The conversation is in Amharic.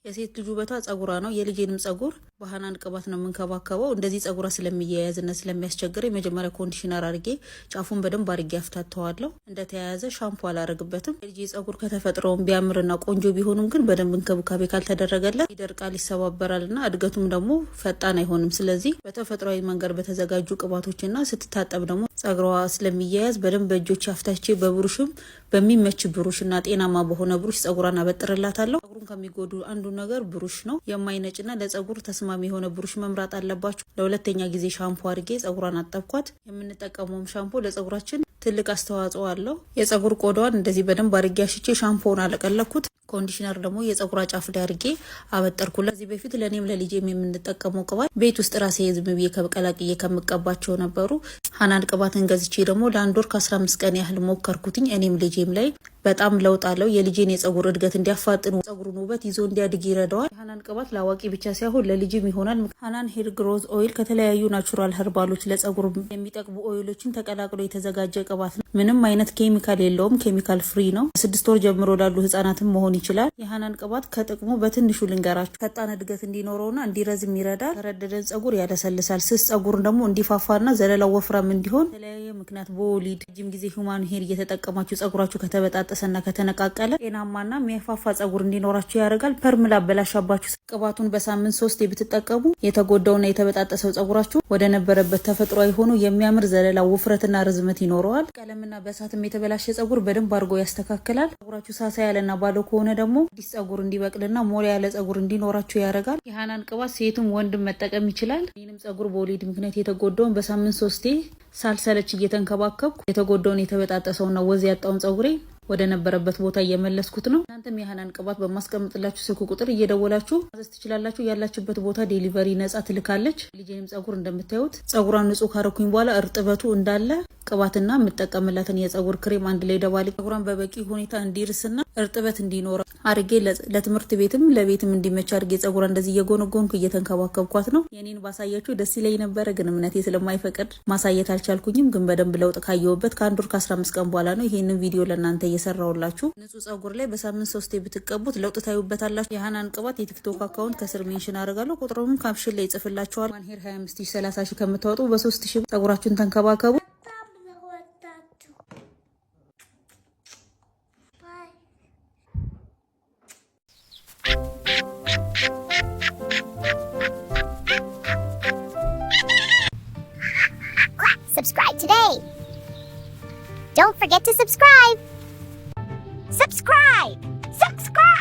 የሴት ልጅ ውበቷ ጸጉሯ ነው። የልጄንም ጸጉር በሃናን ቅባት ነው የምንከባከበው። እንደዚህ ጸጉሯ ስለሚያያዝና ስለሚያስቸግር የመጀመሪያ ኮንዲሽነር አድርጌ ጫፉን በደንብ አድርጌ አፍታተዋለሁ። እንደተያያዘ ሻምፖ አላረግበትም። የልጄ ጸጉር ከተፈጥሮም ቢያምርና ቆንጆ ቢሆንም ግን በደንብ እንክብካቤ ካልተደረገለት ይደርቃል፣ ይሰባበራልና እድገቱም ደግሞ ፈጣን አይሆንም። ስለዚህ በተፈጥሯዊ መንገድ በተዘጋጁ ቅባቶችና ስትታጠብ ደግሞ ጸጉሯ ስለሚያያዝ በደንብ በእጆች አፍታቼ በብሩሽም በሚመች ብሩሽና ጤናማ በሆነ ብሩሽ ጸጉሯን አበጥርላታለሁ። ጸጉሩን ከሚጎዱ አንዱ ነገር ብሩሽ ነው። የማይነጭና ለጸጉር ተስማሚ የሆነ ብሩሽ መምራጥ አለባችሁ። ለሁለተኛ ጊዜ ሻምፖ አድርጌ ጸጉሯን አጠብኳት። የምንጠቀመውም ሻምፖ ለጸጉራችን ትልቅ አስተዋጽኦ አለው። የጸጉር ቆዳዋን እንደዚህ በደንብ አድርጌ አሽቼ ሻምፖውን አለቀለኩት። ኮንዲሽነር ደግሞ የጸጉሯ ጫፍ ላይ አድርጌ አበጠርኩላት። ከዚህ በፊት ለኔም ለልጄም የምንጠቀመው ቅባት ቤት ውስጥ ራሴ ዝም ብዬ ከቀላቅዬ ከምቀባቸው ነበሩ። ሃናን ቅባትን ገዝቼ ደግሞ ለአንድ ወር ከ15 ቀን ያህል ሞከርኩትኝ። እኔም ልጄም ላይ በጣም ለውጥ አለው። የልጄን የጸጉር እድገት እንዲያፋጥኑ ጸጉሩን ውበት ይዞ እንዲያድግ ይረዳዋል። ሃናን ቅባት ለአዋቂ ብቻ ሳይሆን ለልጅም ይሆናል። ሃናን ሄር ግሮዝ ኦይል ከተለያዩ ናቹራል ኸርባሎች ለጸጉር የሚጠቅሙ ኦይሎችን ተቀላቅሎ የተዘጋጀ ቅባት ነው። ምንም አይነት ኬሚካል የለውም። ኬሚካል ፍሪ ነው። 6 ወር ጀምሮ ላሉ ህጻናትም መሆን ይችላል። የሃናን ቅባት ከጥቅሙ በትንሹ ልንገራችሁ። ፈጣን እድገት እንዲኖረውና እንዲረዝም ይረዳል። ተረደደን ጸጉር ያለሰልሳል። ስስ ጸጉር ደግሞ እንዲፋፋና ዘለላው ወፍራም እንዲሆን የተለያየ ምክንያት በወሊድ ረጅም ጊዜ ሁማን ሄር እየተጠቀማችሁ ጸጉራችሁ ከተበጣጠሰና ከተነቃቀለ ጤናማና የሚያፋፋ ጸጉር እንዲኖራችሁ ያደርጋል። ፐርም ላበላሻባችሁ ቅባቱን በሳምንት 3 ብትጠቀሙ የተጎዳውና የተበጣጠሰው ጸጉራችሁ ወደ ነበረበት ተፈጥሯዊ ሆኖ የሚያምር ዘለላ ውፍረትና ርዝመት ይኖረዋል። ቀለምና በእሳትም የተበላሸ ጸጉር በደንብ አድርጎ ያስተካክላል። ጸጉራችሁ ሳሳ ያለና ባዶ ከሆነ ደግሞ አዲስ ጸጉር እንዲበቅልና ሞላ ያለ ጸጉር እንዲኖራችሁ ያደርጋል። የሃናን ቅባት ሴቱም ወንድም መጠቀም ይችላል። ይህንም ጸጉር በወሊድ ምክንያት የተጎዳውን በሳምንት 3 ሳልሰለች እየተንከባከብኩ የተጎዳውን የተበጣጠሰውና ወዝ ያጣውን ጸጉሬ ወደ ነበረበት ቦታ እየመለስኩት ነው። እናንተም የሃናን ቅባት በማስቀምጥላችሁ ስልክ ቁጥር እየደወላችሁ ማዘዝ ትችላላችሁ። ያላችሁበት ቦታ ዴሊቨሪ ነጻ ትልካለች። ልጄንም ጸጉር እንደምታዩት ጸጉሯን ንጹህ ካረኩኝ በኋላ እርጥበቱ እንዳለ ቅባትና የምጠቀምላትን የጸጉር ክሬም አንድ ላይ ደባልቄ ጸጉሯን በበቂ ሁኔታ እንዲርስና እርጥበት እንዲኖረው አርጌ ለትምህርት ቤትም ለቤትም እንዲመች አርጌ ጸጉሯን እንደዚህ እየጎነጎንኩ እየተንከባከብኳት ነው። የኔን ባሳያችሁ ደስ ይለኝ ነበረ፣ ግን እምነቴ ስለማይፈቅድ ማሳየት አልቻልኩኝም። ግን በደንብ ለውጥ ካየሁበት ከአንድ ወር ከ15 ቀን በኋላ ነው ይሄንን ቪዲዮ ለእናንተ እየሰራውላችሁ። ንጹህ ጸጉር ላይ በሳምንት 3 ብትቀቡት ለውጥ ታዩበታላችሁ። የሃናን ቅባት የቲክቶክ አካውንት ከስር ሜንሽን አደርጋለሁ። ቁጥሩም ካፕሽን ላይ ይጽፍላችኋል። ማን ሄር 25000 30000 ከምታወጡ በ3000 ጸጉራችሁን ተንከባከቡ። Subscribe today. Don't forget to subscribe. Subscribe. Subscribe.